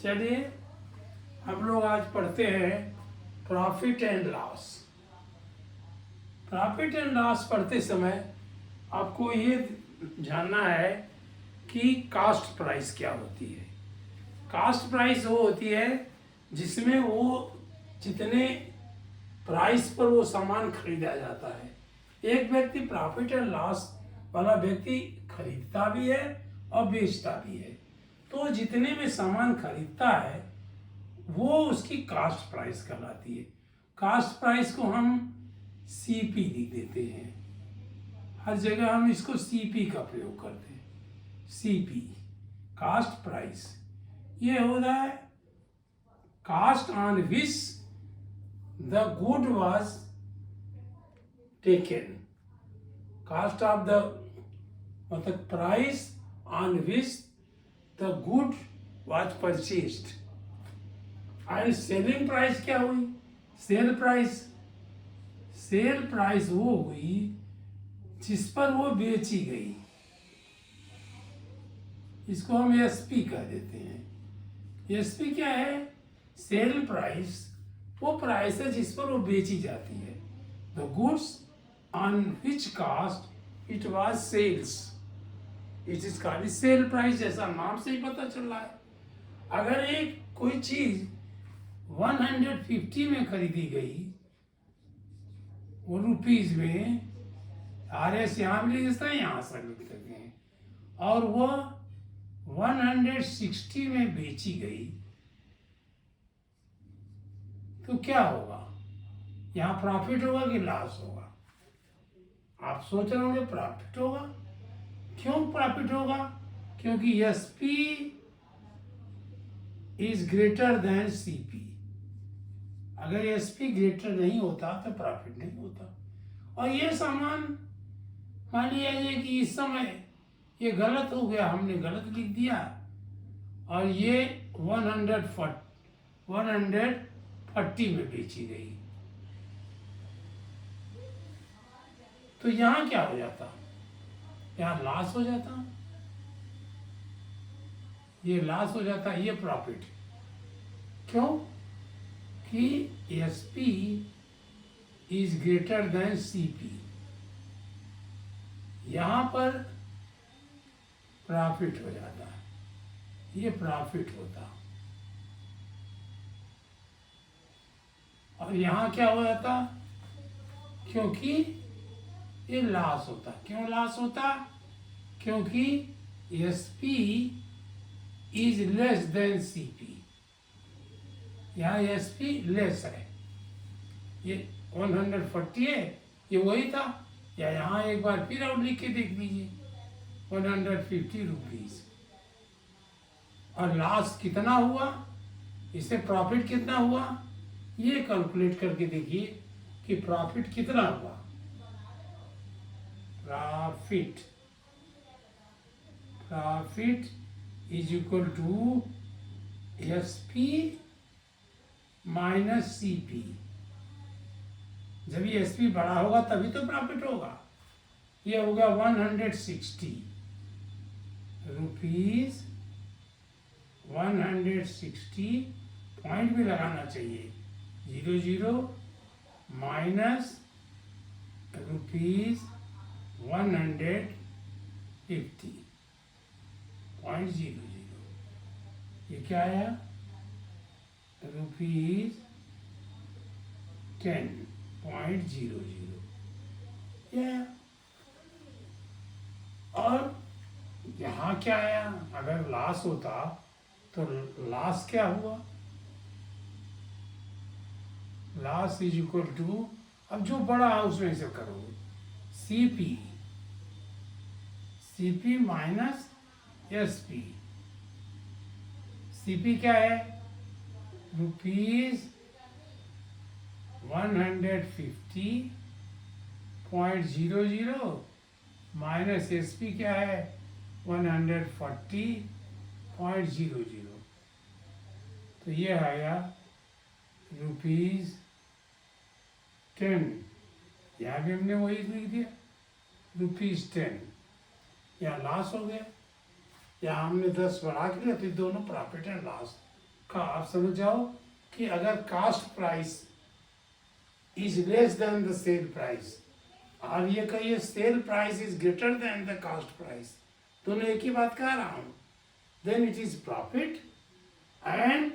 चलिए हम लोग आज पढ़ते हैं profit and loss. Profit and loss पढ़ते समय आपको ये जानना है कि कास्ट प्राइस क्या होती है। कास्ट प्राइस वो होती है जिसमें वो जितने प्राइस पर वो सामान खरीदा जाता है। एक व्यक्ति प्रॉफिट एंड लॉस वाला व्यक्ति खरीदता भी है और बेचता भी है। तो जितने में सामान खरीदता है वो उसकी कास्ट प्राइस कहलाती है। कास्ट प्राइस को हम सीपी लिख देते हैं, हर जगह हम इसको सीपी का प्रयोग करते हैं। सीपी कास्ट प्राइस ये होता है cost on which the good was taken. Cost of the मतलब price on which the good was purchased. And selling price क्या हुई? Sale price. सेल प्राइस वो हुई जिस पर वो बेची गई, इसको हम एसपी कह देते हैं। एसपी क्या है? सेल प्राइस वो प्राइस है जिस पर वो बेची जाती है। The goods on which cost it was sales, it is called sale price. जैसा नाम से ही पता चल रहा है, अगर एक कोई चीज 150 में खरीदी गई, वो रुपीज में, RS यहाँ भी लिख सकते हैं, यहाँ से लिख सकते हैं, और वो 160 में बेची गई, तो क्या होगा? यहाँ प्रॉफिट होगा कि लॉस होगा? आप सोच रहे होंगे प्रॉफिट होगा। क्यों प्रॉफिट होगा? क्योंकि SP is greater than CP। अगर SP ग्रेटर नहीं होता तो प्रॉफिट नहीं होता। और ये सामान मान लीजिए कि इस समय ये गलत हो गया, हमने गलत लिख दिया, और ये 140 में बेची गई, तो यहाँ क्या हो जाता? यहाँ लॉस हो जाता। ये लॉस हो जाता, ये प्रॉफिट। क्यों? कि SP is greater than CP। यहां पर प्रॉफिट हो जाता है, ये प्रॉफिट होता। और यहां क्या हो जाता? क्योंकि ये लॉस होता। क्यों लॉस होता? क्योंकि SP is less than CP। यहाँ SP लेस है, ये 140 है, ये वही था। या यहाँ एक बार फिर आप लिख के देख लीजिए 150 रुपीज। और लॉस कितना हुआ, इससे प्रॉफिट कितना हुआ, ये कैलकुलेट करके देखिए कि प्रॉफिट कितना हुआ। Profit is equal to SP minus CP। जब ये SP बड़ा होगा तभी तो प्रॉफिट होगा। ये होगा 160 रुपीज, 160 पॉइंट भी लगाना चाहिए, 00 माइनस रुपीज 150.00। ये क्या आया? रुपीज 10.00। ये और यहाँ क्या आया? अगर लॉस होता तो लॉस क्या हुआ? लॉस इज इक्वल टू, अब जो बड़ा है उसमें से करो, CP माइनस SP। CP क्या है? रुपीज 150.00 माइनस SP क्या है? 140.00। तो ये आया रुपीज 10। यहाँ भी हमने वही लिख दिया, रुपीज 10। यहाँ लॉस हो गया, यहाँ हमने 10 बढ़ा के लिया, तो दोनों प्रॉफिट एंड लॉस का आप समझ जाओ कि अगर cast price is less than the sale price और ये कहिए cell price is greater than the cost price, दोनों एक ही बात कह रहा हूं, then it is profit. And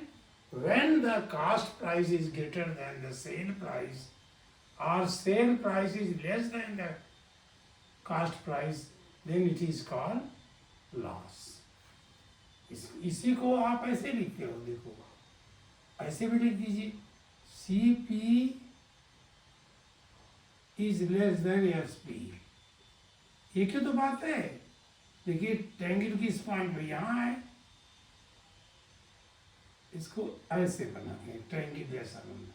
when the cost price is greater than the sale price or sale price is less than the cost price, then it is called loss. इसी को आप ऐसे लिखते हो, देखो ऐसे भी लिख दीजिए, CP is less than SP. ये क्यों तो बात है, देखिए ट्रायंगल की इस पॉइंट पे यहाँ है, इसको ऐसे बनाते हैं ट्रायंगल जैसा बनना,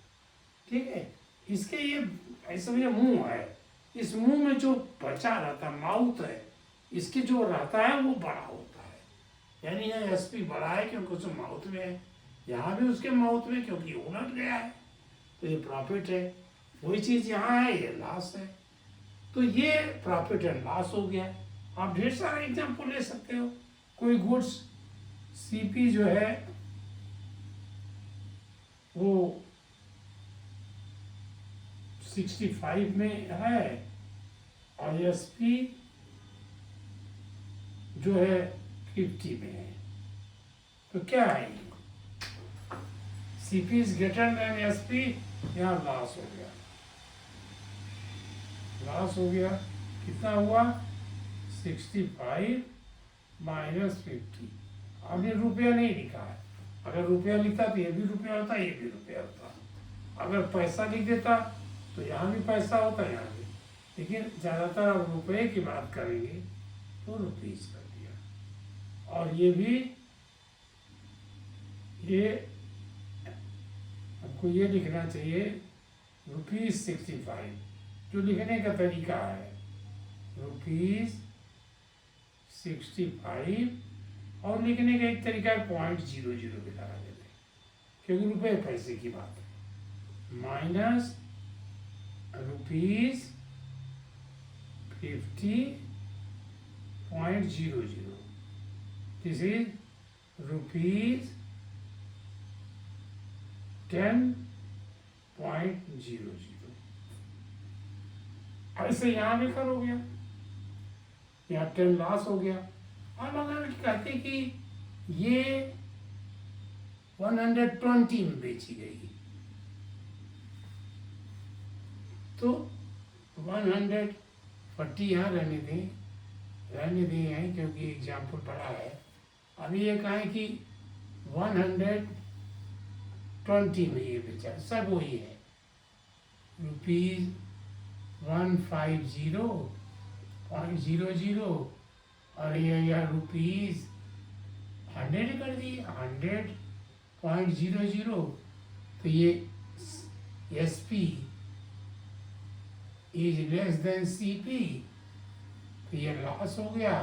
ठीक है। इसके ये ऐसे में मुंह है, इस मुंह में जो बचा रहता है माउथ है, इसके जो रहता है वो बड़ा होता है, यानी यहाँ SP बड़ा है क्योंकि उसके माउथ में है, यहाँ भी उसके माउथ में क्योंकि उलट गया है, तो ये प्रॉफिट है। वही चीज़ यहाँ है, ये लॉस है। तो ये प्रॉफिट एंड लॉस हो गया। आप ढेर सारा एग्जाम्पल ले सकते हो। कोई गुड्स CP जो है वो 65 में है और SP जो है 50 में है, तो क्या है, CP is greater than SP, यहाँ लॉस हो गया, लॉस हो गया। कितना हुआ, 65 माइनस 50। अब ये रुपया नहीं लिखा है, अगर रुपया लिखता तो ये भी रुपया होता, ये भी रुपया होता। अगर पैसा लिख देता तो यहाँ भी पैसा होता, यहाँ भी, लेकिन ज़्यादातर अब रुपये की बात करेंगे तो रुपीस कर दिया। और ये भी, ये हमको ये लिखना चाहिए ₹65, जो लिखने का तरीका है ₹65, और लिखने का एक तरीका है .00 भी लगा देते, क्योंकि रुपये पैसे की बात है, माइनस ₹50.00, दिस इज ₹10.00। ऐसे यहाँ भी कर हो गया, यहाँ 10 लॉस हो गया। और अगर कहते कि ये 120 में बेची गई, तो 140 यहाँ रहने दें हैं, क्योंकि एग्जाम्पल पड़ा है। अभी ये कहें कि 120 में ये बेचा, सब वही है, ₹150.00, और ये यह ₹100 कर दिए, 100.00, तो ये SP is less than CP, तो ये लॉस हो गया।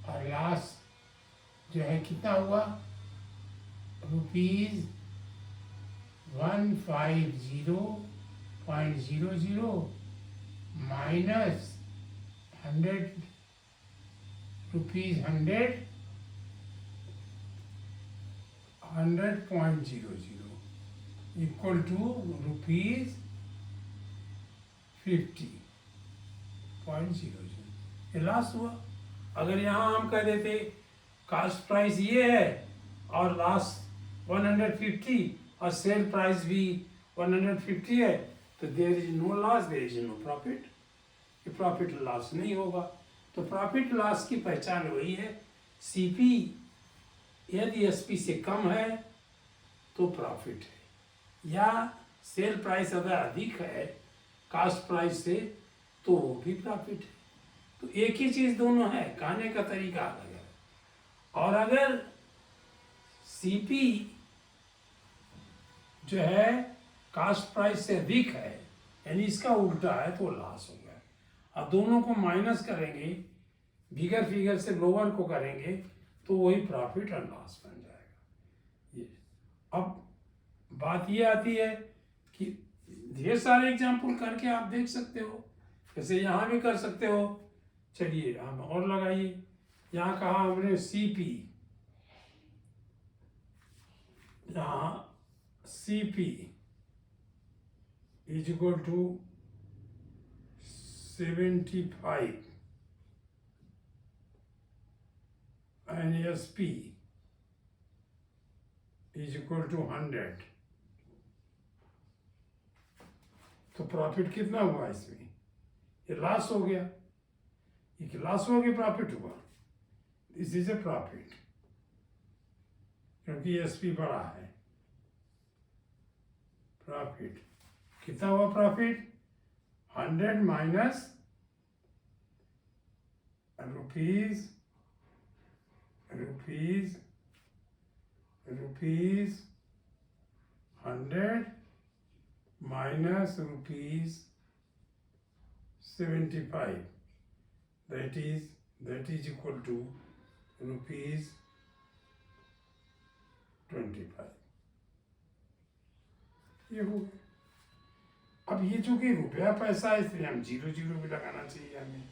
और लॉस जो है कितना हुआ, ₹150.00 माइनस 100 100.00 इक्वल टू ₹50.00, ये लॉस हुआ। अगर यहाँ हम कह देते कास्ट प्राइस ये है और लॉस 150 और सेल प्राइस भी 150 है, तो there is no loss, there is no profit, ये प्रॉफिट लॉस नहीं होगा। तो प्रॉफिट लॉस की पहचान वही है, CP यदि SP से कम है तो प्रॉफिट है, या सेल प्राइस अगर अधिक है कास्ट प्राइस से तो वो भी प्रॉफिट है। तो एक ही चीज़ दोनों है, कहने का तरीका अलग है। और अगर CP जो है कास्ट प्राइस से अधिक है, यानी इसका उल्टा है, तो लॉस हो गया। अब दोनों को माइनस करेंगे, बिगर फिगर से लोअर को करेंगे, तो वही प्रॉफिट और लॉस बन जाएगा। ये अब बात ये आती है कि ढेर सारे एग्जाम्पल करके आप देख सकते हो, जैसे यहाँ भी कर सकते हो। चलिए हम और लगाइए, यहाँ कहा हमने CP यहाँ CP is equal to 75 and SP is equal to 100, तो प्रॉफिट कितना हुआ इसमें? ये लॉस हो गया, ये लॉस हो गया, प्रॉफिट हुआ। दिस इज ए प्रॉफिट, क्योंकि SP बड़ा है। प्रॉफिट कितना हुआ? Profit 100 minus rupees 100 minus rupees 75, that is equal to rupees 25। ये हो गया। अब ये चूंकि रुपया पैसा है, इसलिए हम 0 0 भी लगाना चाहिए हमें।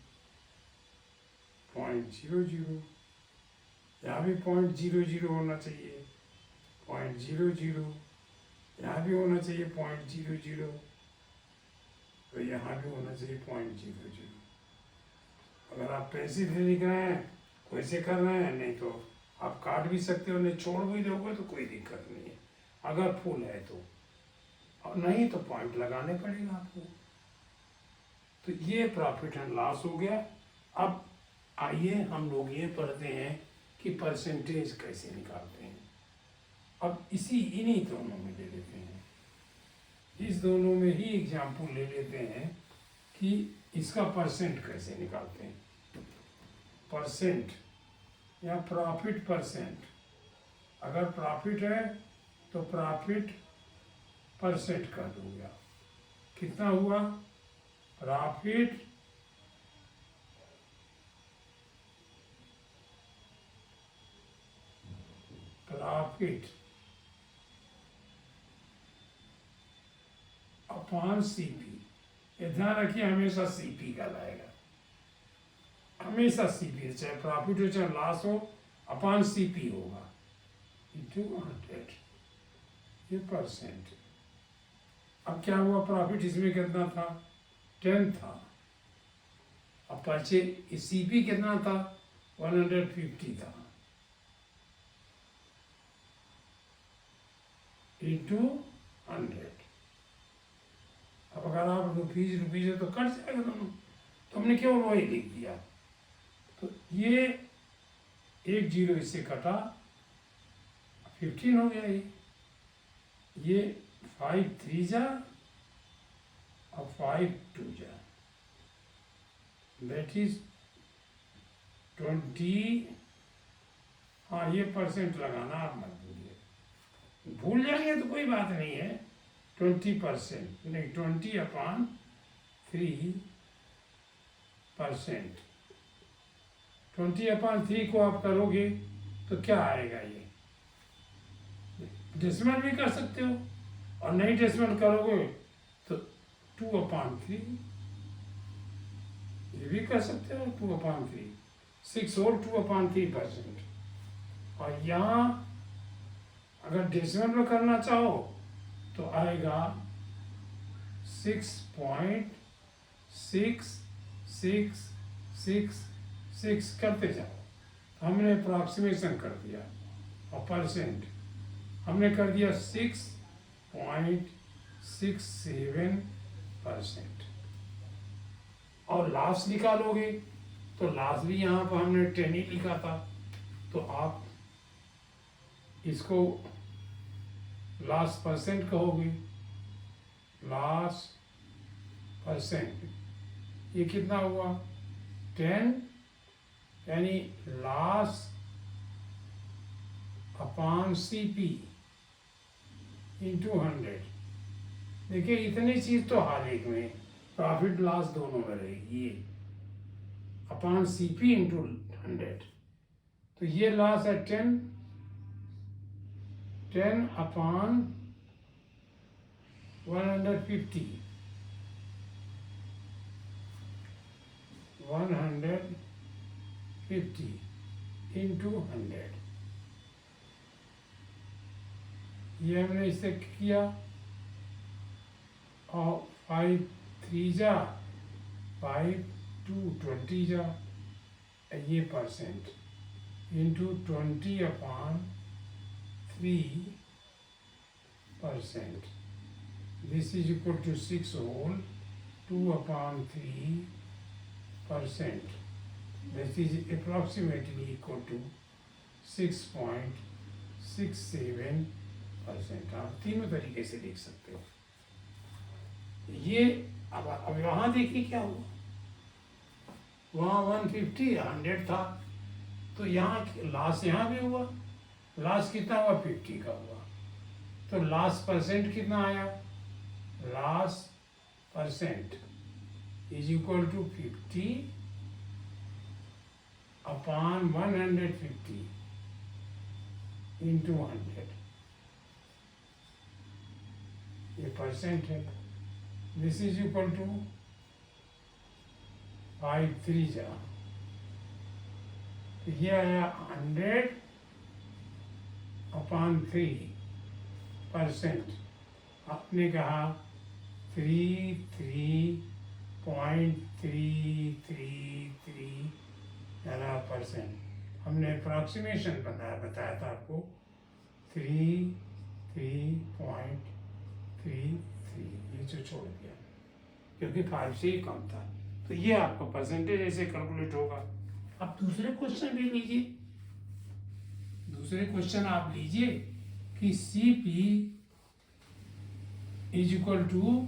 0.00, यहाँ भी 0.00 होना चाहिए, 0.00, यहाँ भी होना चाहिए 0.00, तो यहाँ भी होना चाहिए 0.00। अगर आप पैसे से लिख रहे हैं, वैसे कर रहे हैं, नहीं तो आप काट भी सकते हो, नहीं छोड़ भी दोगे तो कोई दिक्कत नहीं है, अगर फुल है तो। और नहीं तो पॉइंट लगाने पड़ेगा आपको। तो ये प्रॉफिट एंड लॉस हो गया। अब आइए हम लोग ये पढ़ते हैं कि परसेंटेज कैसे निकालते हैं। अब इन्हीं दोनों में ले लेते हैं, इस दोनों में ही एग्जाम्पल ले लेते हैं कि इसका परसेंट कैसे निकालते हैं। परसेंट या प्रॉफिट परसेंट, अगर प्रॉफिट है तो प्रॉफिट परसेंट कर दूंगा। कितना हुआ? Profit upon CP। ये ध्यान रखिए, हमेशा CP का लाएगा, हमेशा CP, चाहे प्रॉफिट हो चाहे लॉस हो, अपॉन CP होगा, इंटू 100, ये परसेंट। अब क्या हुआ? प्रॉफिट इसमें कितना था? 10 था। अब परचे CP कितना था? 150 था, इंटू 100। अब अगर आप रुपीज है तो कट जाएगा दोनों, तो हमने केवल वही लिख दिया। तो ये 1 0 इससे कटा, 15 हो गया। ये 5 3 जा और 5 2 जा, दैट इज 20। हाँ, ये परसेंट लगाना आप मत भूलिए, भूल जाएंगे तो कोई बात नहीं है। 20% नहीं, 20/3%। 20/3 को आप करोगे तो क्या आएगा? ये डेसिमल भी कर सकते हो, और नहीं डेसिमल करोगे तो 2/3, ये भी कर सकते हो। 2/3, 6 और 2/3%। और यहाँ अगर डेसिमल में करना चाहो तो आएगा 6.6666 करते जाओ। हमने अप्रॉक्सीमेशन कर दिया, और परसेंट हमने कर दिया 6.67%। और लॉस निकालोगे तो लॉस भी यहाँ पर हमने 10 ही लिखा था, तो आप इसको लॉस परसेंट कहोगे। लॉस परसेंट ये कितना हुआ? 10, यानी लॉस अपॉन CP इंटू 100। देखिए, इतनी चीज तो हर एक में, प्रॉफिट लॉस दोनों में रहेगी। ये अपॉन CP इंटू 100, तो ये लॉस है 10 अपॉन 150 इंटू 100। ये हमने इससे किया, और 5 3 जा 5 2 20 जा, ये percent into 20/3%. This is equal to 6 whole 2/3%. This is approximately equal to 6.67%. आप तीनों तरीके से लिख सकते हो ये। अब वहाँ देखिए क्या हुआ, वहाँ 150 100 था, तो यहाँ लास्ट यहाँ भी हुआ, लास्ट कितना हुआ 50 का हुआ, तो लास्ट परसेंट कितना आया, last percent is equal to 50/150 into 100, ये परसेंट है। दिस इज इक्वल टू 5 3 जा, तो ये आया 100/3%। आपने कहा 33.333% हमने अप्रॉक्सीमेशन बताया था आपको 33.33, ये जो छोड़ दिया क्योंकि 5 से ही कम था, तो ये आपका परसेंटेज ऐसे कैलकुलेट होगा। अब दूसरे क्वेश्चन भी लीजिए, दूसरे क्वेश्चन आप लीजिए कि CP is equal to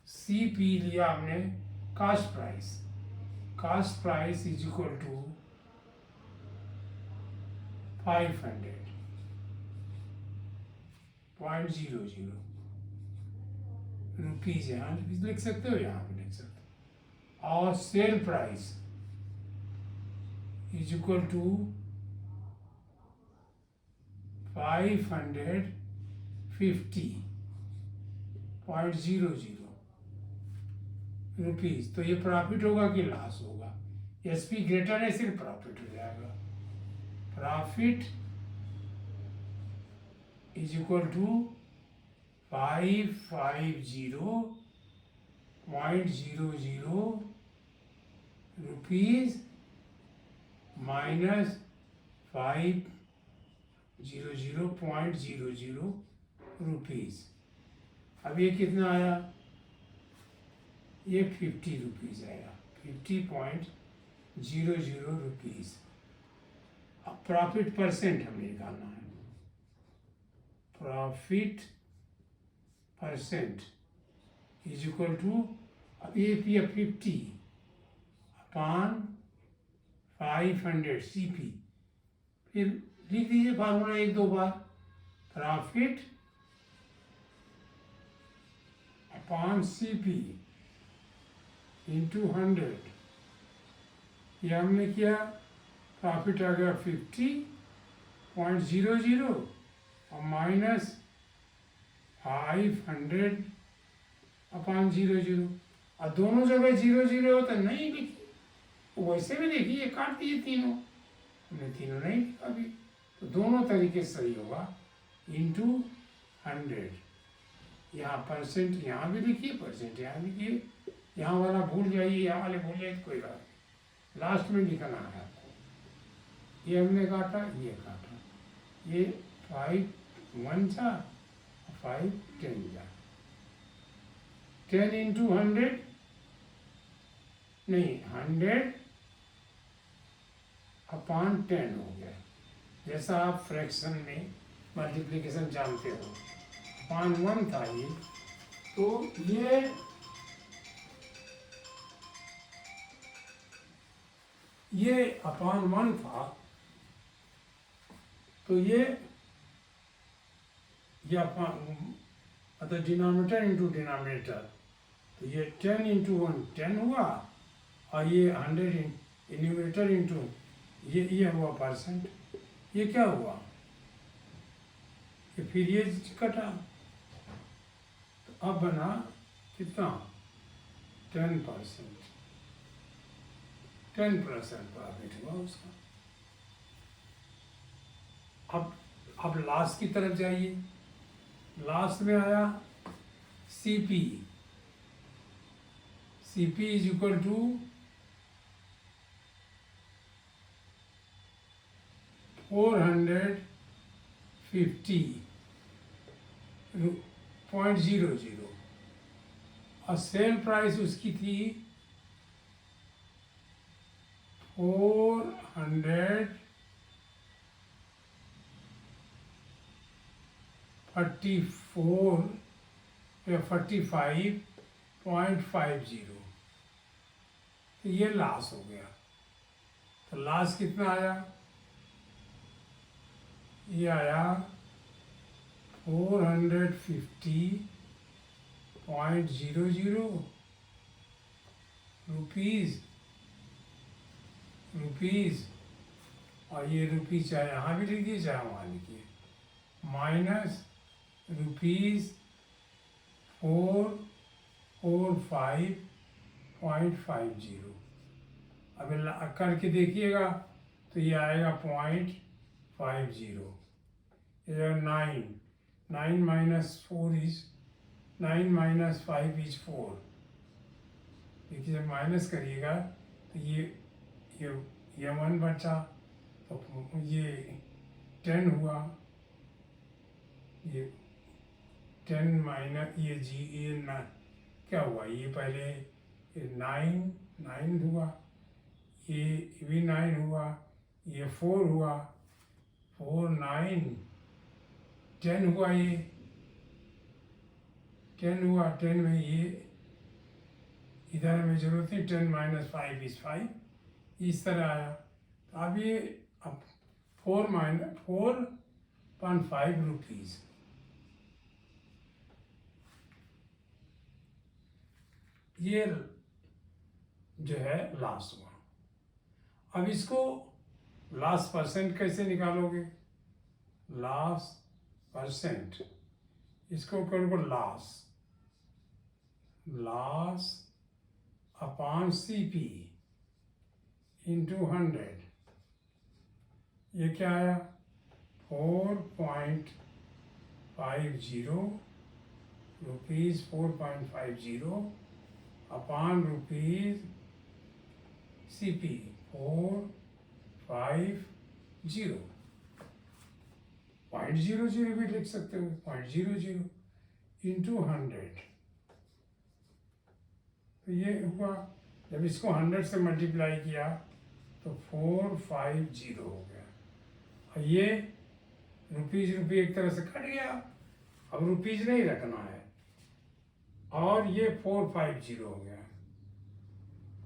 CP लिया हमने cost price is equal to 500.00 rupees, यहाँ लिख सकते हो, यहाँ भी लिख सकते हो, और sale price is equal to 550.00 rupees. तो ये प्रॉफिट होगा कि लॉस होगा, SP ग्रेटर है सिर्फ प्रॉफिट हो जाएगा। Profit is equal to 550.00 rupees minus 500.00 rupees. अब ये कितना आया, ये 50 रुपीज आया, 50.00 रुपीज। अब प्रॉफिट परसेंट हमें निकालना है, profit percent is equal to, अब ये 50/500 CP, फिर लिख दीजिए फार्मूला 1 2 बार, प्रॉफिट अपॉन CP इंटू 100। ये हमने किया, प्रॉफिट आ गया 50.00 और माइनस 500/00, और दोनों जगह 00 हो तो नहीं लिखी, वैसे भी देखिए काट दिए तीनों, हमने तीनों नहीं लिखा अभी, तो दोनों तरीके सही होगा, इंटू 100। यहाँ परसेंट यहाँ भी लिखिए, परसेंट यहाँ लिखिए, यहाँ वाला भूल जाइए, यहाँ वाले भूल जाइए तो कोई बात नहीं, लास्ट में लिखना है आपको। ये हमने काटा, ये काटा, ये 5 1 था, 5 10 जा, 10 इंटू 100 नहीं, 100/10 हो गया। जैसा आप फ्रैक्शन में मल्टीप्लिकेशन जानते हो, 1 था ये, तो ये (1) था, तो ये मतलब डिनोमिनेटर इंटू डिनोमिनेटर, तो ये 10 इंटू 1 10 हुआ, और ये 100 न्यूमरेटर इंटू ये हुआ परसेंट। ये क्या हुआ, ये फिर ये कटा, तो अब बना कितना 10%। 10% प्रॉफिट हुआ उसका। अब लास्ट की तरफ जाइए। लास्ट में आया CP. CP is equal to 450.00 और सेल प्राइस उसकी थी 444 या 45.50। तो ये लॉस हो गया। तो लॉस कितना आया? ये आया 450.00 रुपीज़ और ये रुपीज़ चाहे यहाँ भी लिखिए चाहे वहाँ लिखिए, माइनस रुपीज़ 445.50। अब करके देखिएगा तो ये आएगा 0.50। ये 9 माइनस 4 इज 9 माइनस 5 इज 4। देखिए जब माइनस करिएगा तो ये 1 बचा, तो ये 10 हुआ, ये 10 माइनस ये ना क्या हुआ, ये पहले 9 हुआ, ये भी 9 हुआ, ये 4 हुआ, 4 9 10 हुआ, ये 10 हुआ। 10 में ये इधर हमें जरूरत है 10 माइनस 5 इज 5, इस तरह आया। तो अब ये 4.5 रुपीज़ ये जो है लास्ट हुआ। अब इसको लास्ट परसेंट कैसे निकालोगे? लास्ट परसेंट, इसको करोगे लॉस अपॉन सीपी इंटू 100। ये क्या आया? 4.50 रुपीज़, 4.50 अपॉन रुपीज़ सीपी 450। 0.00 भी लिख सकते हो, 0.00 इंटू 100। तो ये हुआ, जब इसको 100 से मल्टीप्लाई किया तो 450 हो गया। और ये रुपीज़ एक तरह से कट गया, अब रुपीज़ नहीं रखना है, और ये 450 हो गया।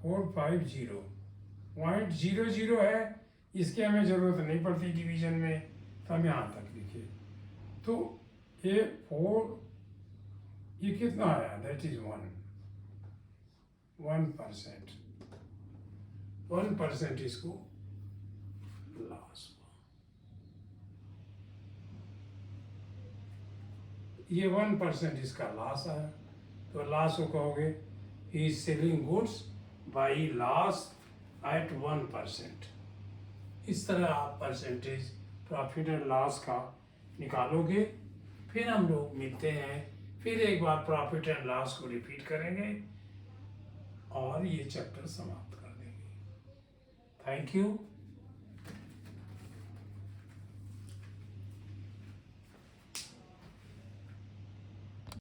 450.00 है, इसकी हमें ज़रूरत नहीं पड़ती डिवीजन में, तो हम यहाँ तक लिखे। तो ये 4, ये कितना आया? That is 1%। 1% इसको लॉस हुआ। ये 1% इसका लॉस आया। तो लॉस को कहोगे he is selling goods by loss at 1%। इस तरह आप परसेंटेज प्रॉफिट एंड लॉस का निकालोगे। फिर हम लोग मिलते हैं, फिर एक बार प्रॉफिट एंड लॉस को रिपीट करेंगे और ये चैप्टर समाप्त कर देंगे। Thank you.